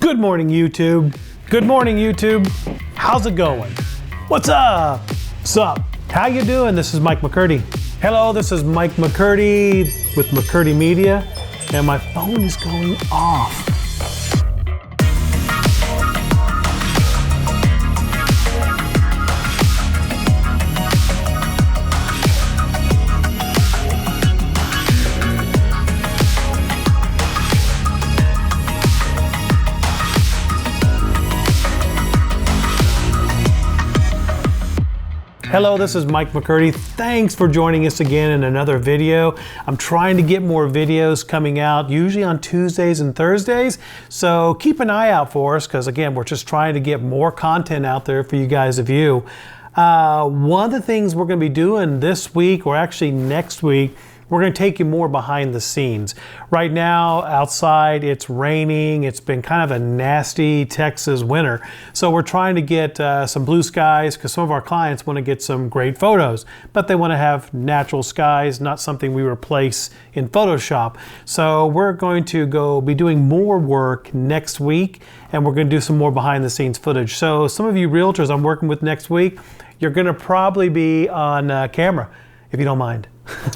Good morning, YouTube. Good morning, YouTube. How's it going? What's up? What's up? How you doing? This is Mike McCurdy. Hello, this is Mike McCurdy with McCurdy Media, and my phone is going off. Hello, this is Mike McCurdy. Thanks for joining us again in another video. I'm trying to get more videos coming out, usually on Tuesdays and Thursdays. So keep an eye out for us, because again, we're just trying to get more content out there for you guys to view. One of the things we're going to be doing this week, or actually next week, we're going to take you more behind the scenes. Right now, outside, it's raining. It's been kind of a nasty Texas winter. So we're trying to get some blue skies, because some of our clients want to get some great photos, but they want to have natural skies, not something we replace in Photoshop. So we're going to be doing more work next week, and we're going to do some more behind the scenes footage. So some of you realtors I'm working with next week, you're going to probably be on camera, if you don't mind.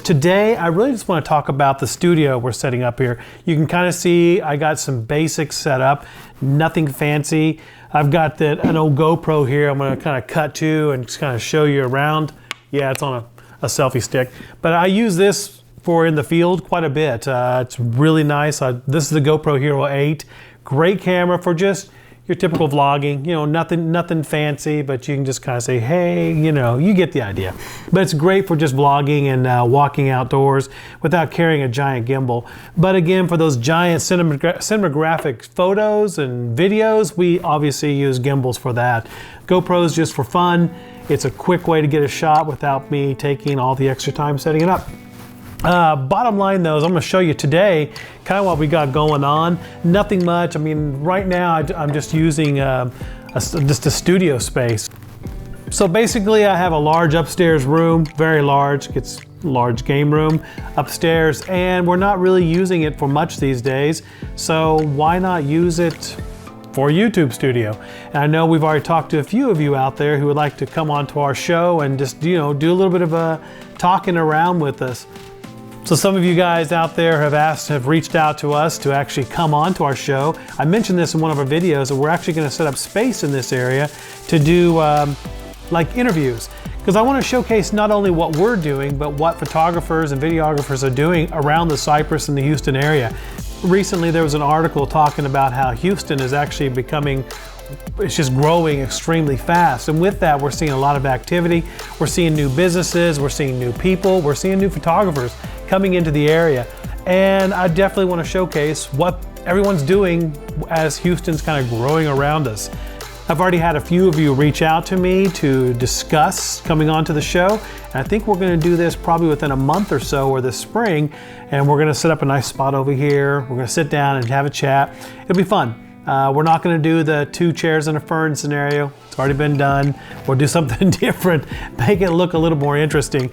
Today, I really just want to talk about the studio we're setting up here. You can kind of see I got some basics set up, nothing fancy. I've got an old GoPro here I'm going to kind of cut to and just kind of show you around. Yeah, it's on a selfie stick. But I use this for in the field quite a bit. It's really nice. This is the GoPro Hero 8. Great camera for just your typical vlogging, nothing fancy, but you can just kind of say, hey, you get the idea. But it's great for just vlogging and walking outdoors without carrying a giant gimbal. But again, for those giant cinematographic photos and videos, we obviously use gimbals for that. GoPro's just for fun. It's a quick way to get a shot without me taking all the extra time setting it up. Bottom line though is I'm going to show you today kind of what we got going on. Nothing much. I mean, right now I'm just using just a studio space. So basically I have a large upstairs room, very large. It's a large game room upstairs, and we're not really using it for much these days. So why not use it for YouTube studio? And I know we've already talked to a few of you out there who would like to come onto our show and just do a little bit of talking around with us. So some of you guys out there have reached out to us to actually come on to our show. I mentioned this in one of our videos, that we're actually going to set up space in this area to do like interviews. Because I want to showcase not only what we're doing, but what photographers and videographers are doing around the Cypress and the Houston area. Recently there was an article talking about how Houston is actually it's just growing extremely fast. And with that, we're seeing a lot of activity. We're seeing new businesses, we're seeing new people, we're seeing new photographers coming into the area. And I definitely want to showcase what everyone's doing as Houston's kind of growing around us. I've already had a few of you reach out to me to discuss coming onto the show. And I think we're going to do this probably within a month or so, or this spring. And we're going to set up a nice spot over here. We're going to sit down and have a chat. It'll be fun. We're not going to do the 2 chairs and a fern scenario. It's already been done. We'll do something different, make it look a little more interesting.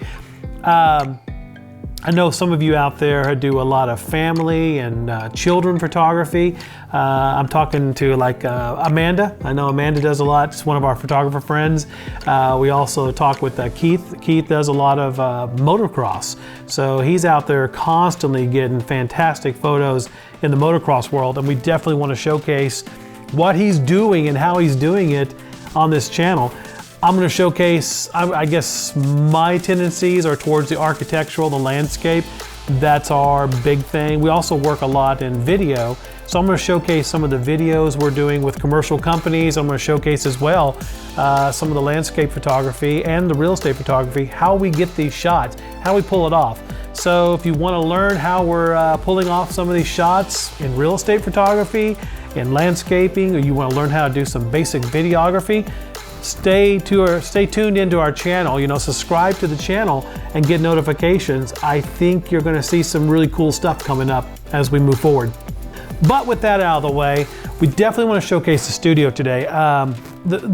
I know some of you out there do a lot of family and children photography. I'm talking to like Amanda. I know Amanda does a lot. She's one of our photographer friends. We also talk with Keith. Keith does a lot of motocross. So he's out there constantly getting fantastic photos in the motocross world. And we definitely want to showcase what he's doing and how he's doing it on this channel. I'm going to showcase, I guess my tendencies are towards the architectural, the landscape. That's our big thing. We also work a lot in video. So I'm going to showcase some of the videos we're doing with commercial companies. I'm going to showcase as well some of the landscape photography and the real estate photography, how we get these shots, how we pull it off. So if you want to learn how we're pulling off some of these shots in real estate photography, in landscaping, or you want to learn how to do some basic videography, stay tuned into our channel, subscribe to the channel and get notifications. I think you're going to see some really cool stuff coming up as we move forward. But with that out of the way, we definitely want to showcase the studio today.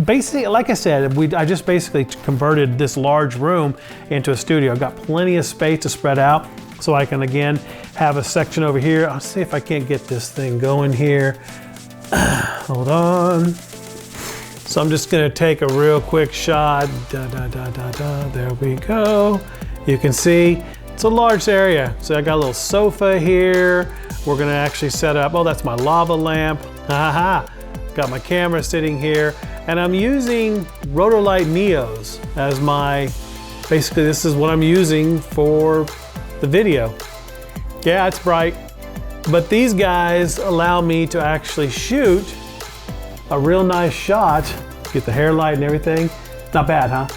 Basically, like I said, I just basically converted this large room into a studio. I've got plenty of space to spread out, so I can again have a section over here. I'll see if I can't get this thing going here. Hold on. So I'm just gonna take a real quick shot. There we go. You can see it's a large area. So I got a little sofa here. We're gonna actually set up, oh, that's my lava lamp. Got my camera sitting here. And I'm using Rotolight Neos as my, basically this is what I'm using for the video. Yeah, it's bright. But these guys allow me to actually shoot a real nice shot. Get the hair light and everything. Not bad, huh?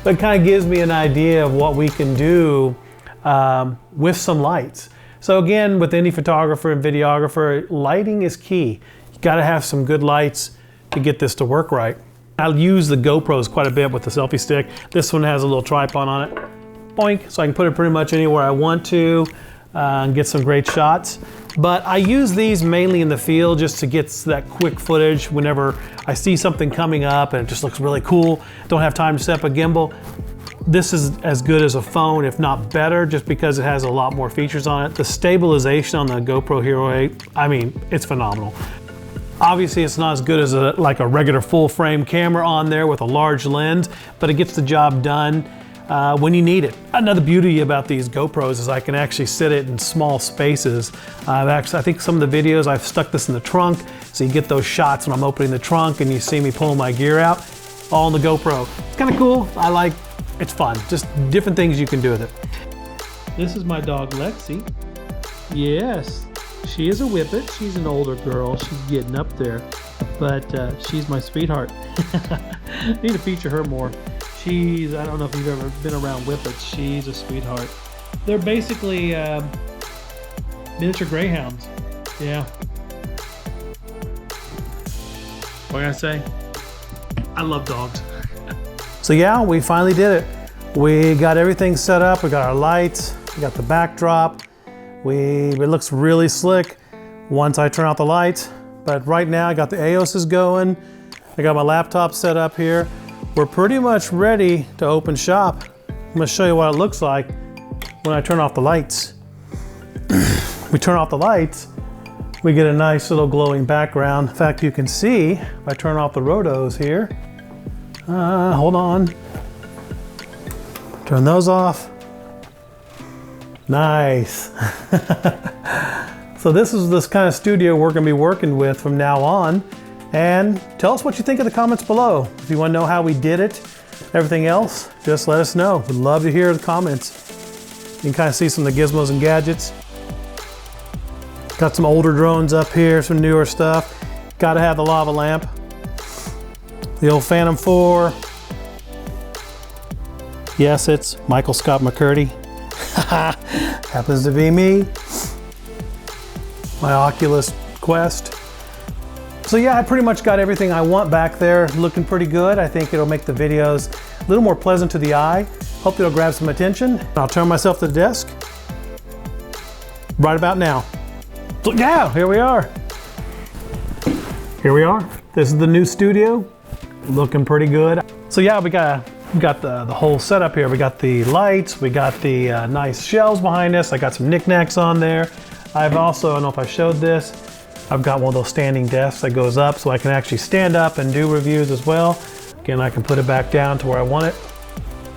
But it kind of gives me an idea of what we can do with some lights. So again, with any photographer and videographer, lighting is key. You gotta have some good lights to get this to work right. I'll use the GoPros quite a bit with the selfie stick. This one has a little tripod on it. Boink, so I can put it pretty much anywhere I want to and get some great shots. But I use these mainly in the field just to get that quick footage whenever I see something coming up and it just looks really cool. Don't have time to set up a gimbal. This is as good as a phone, if not better, just because it has a lot more features on it. The stabilization on the GoPro Hero 8, I mean, it's phenomenal. Obviously, it's not as good as like a regular full frame camera on there with a large lens, but it gets the job done when you need it. Another beauty about these GoPros is I can actually sit it in small spaces. I think some of the videos I've stuck this in the trunk, so you get those shots when I'm opening the trunk and you see me pulling my gear out, all on the GoPro. It's kind of cool. I like, it's fun. Just different things you can do with it. This is my dog Lexi. Yes, she is a whippet. She's an older girl. She's getting up there, but she's my sweetheart. I need to feature her more. She's, I don't know if you've ever been around whippets. She's a sweetheart. They're basically miniature greyhounds. Yeah. What can I say? I love dogs. So yeah, we finally did it. We got everything set up. We got our lights. We got the backdrop. It looks really slick once I turn out the lights. But right now I got the AOS's going. I got my laptop set up here. We're pretty much ready to open shop. I'm gonna show you what it looks like when I turn off the lights. We turn off the lights, we get a nice little glowing background. In fact, you can see if I turn off the rotos here. Hold on. Turn those off. Nice. So this is this kind of studio we're gonna be working with from now on. And tell us what you think in the comments below. If you want to know how we did it, everything else, just let us know. We'd love to hear the comments. You can kind of see some of the gizmos and gadgets. Got some older drones up here, some newer stuff. Got to have the lava lamp. The old Phantom 4. Yes, it's Michael Scott McCurdy. Happens to be me. My Oculus Quest. So yeah, I pretty much got everything I want back there, looking pretty good. I think it'll make the videos a little more pleasant to the eye. Hope it'll grab some attention. I'll turn myself to the desk right about now. So yeah, here we are. Here we are. This is the new studio, looking pretty good. So yeah, we got the whole setup here. We got the lights, we got the nice shelves behind us. I got some knickknacks on there. I've also, I don't know if I showed this, I've got one of those standing desks that goes up so I can actually stand up and do reviews as well. Again, I can put it back down to where I want it.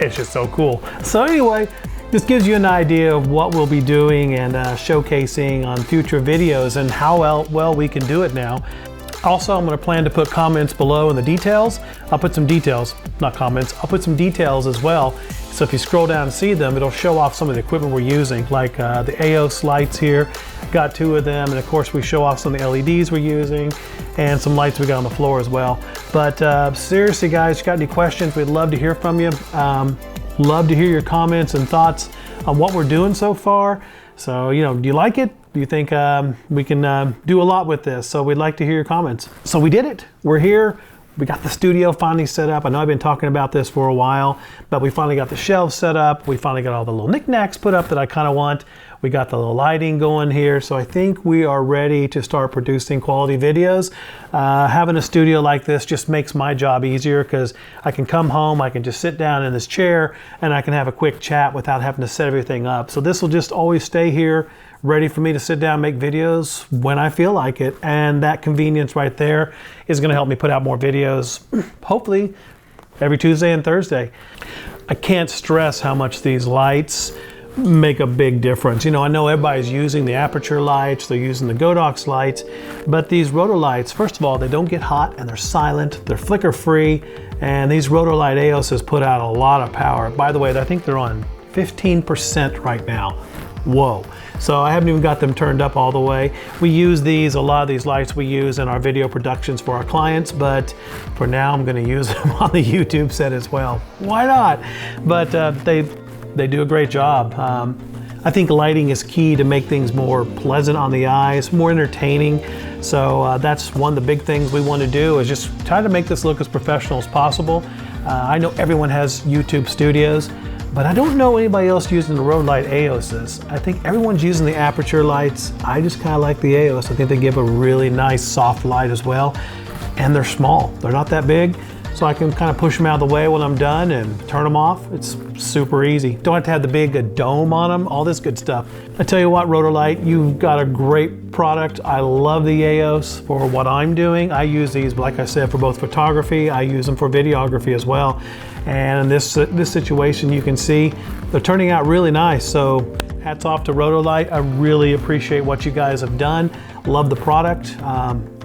It's just so cool. So anyway, this gives you an idea of what we'll be doing and showcasing on future videos and how well we can do it now. Also, I'm going to plan to put comments below in the details. I'll put some details, not comments, I'll put some details as well. So if you scroll down and see them, it'll show off some of the equipment we're using, like the AOS lights here. Got 2 of them, and of course we show off some of the LEDs we're using and some lights we got on the floor as well. But seriously guys, if you got any questions, we'd love to hear from you. Love to hear your comments and thoughts on what we're doing so far. So, you know, do you like it? Do you think we can do a lot with this? So we'd like to hear your comments. So we did it. We're here. We got the studio finally set up. I know I've been talking about this for a while, but we finally got the shelves set up. We finally got all the little knickknacks put up that I kind of want. We got the little lighting going here. So I think we are ready to start producing quality videos. Having a studio like this just makes my job easier because I can come home, I can just sit down in this chair and I can have a quick chat without having to set everything up. So this will just always stay here, ready for me to sit down and make videos when I feel like it. And that convenience right there is gonna help me put out more videos, hopefully every Tuesday and Thursday. I can't stress how much these lights make a big difference. You know, I know everybody's using the aperture lights, they're using the Godox lights, but these rotor lights, first of all, they don't get hot and they're silent, they're flicker free, and these rotor light AOSs put out a lot of power. By the way, I think they're on 15% right now. Whoa. So I haven't even got them turned up all the way. We use these, a lot of these lights we use in our video productions for our clients, but for now I'm gonna use them on the YouTube set as well. Why not? But they do a great job. I think lighting is key to make things more pleasant on the eyes, more entertaining. So that's one of the big things we want to do, is just try to make this look as professional as possible. I know everyone has YouTube studios, but I don't know anybody else using the road light AOSs. I think everyone's using the aperture lights. I just kind of like the AOS. I think they give a really nice soft light as well. And they're small, they're not that big. So I can kind of push them out of the way when I'm done and turn them off. It's super easy. Don't have to have the big dome on them, all this good stuff. I tell you what, Rotolight, you've got a great product. I love the AOS for what I'm doing. I use these, like I said, for both photography. I use them for videography as well. And in this situation, you can see they're turning out really nice. So hats off to Rotolight. I really appreciate what you guys have done. Love the product.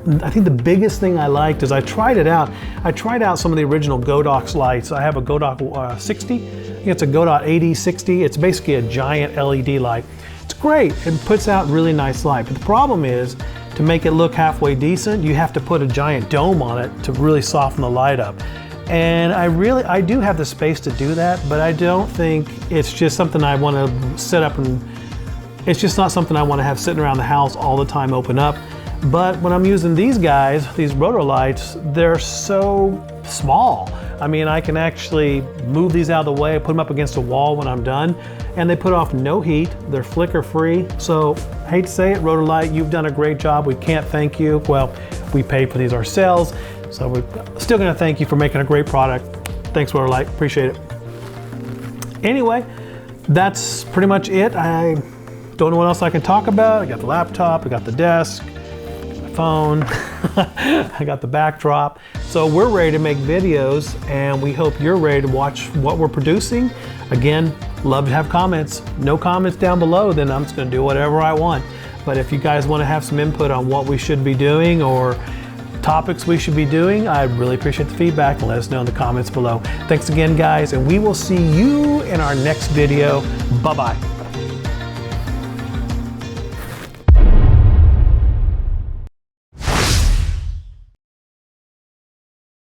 I think the biggest thing I liked is I tried it out. I tried out some of the original Godox lights. I have a Godox 60. I think it's a Godox 8060. It's basically a giant LED light. It's great. It puts out really nice light. But the problem is, to make it look halfway decent, you have to put a giant dome on it to really soften the light up. And I do have the space to do that, but I don't think it's just something I want to set up, and it's just not something I want to have sitting around the house all the time open up. But when I'm using these guys, these rotor lights, they're so small. I mean, I can actually move these out of the way, put them up against a wall when I'm done, and they put off no heat. They're flicker free. So, hate to say it, Rotolight, you've done a great job. We can't thank you. Well, we paid for these ourselves, so we're still gonna thank you for making a great product. Thanks, Rotolight, appreciate it. Anyway, that's pretty much it. I don't know what else I can talk about. I got the laptop, I got the desk, phone, I got the backdrop. So we're ready to make videos, and we hope you're ready to watch what we're producing. Again, love to have comments. No comments down below, then I'm just gonna do whatever I want. But if you guys wanna have some input on what we should be doing or topics we should be doing, I'd really appreciate the feedback, and let us know in the comments below. Thanks again, guys, and we will see you in our next video. Bye-bye.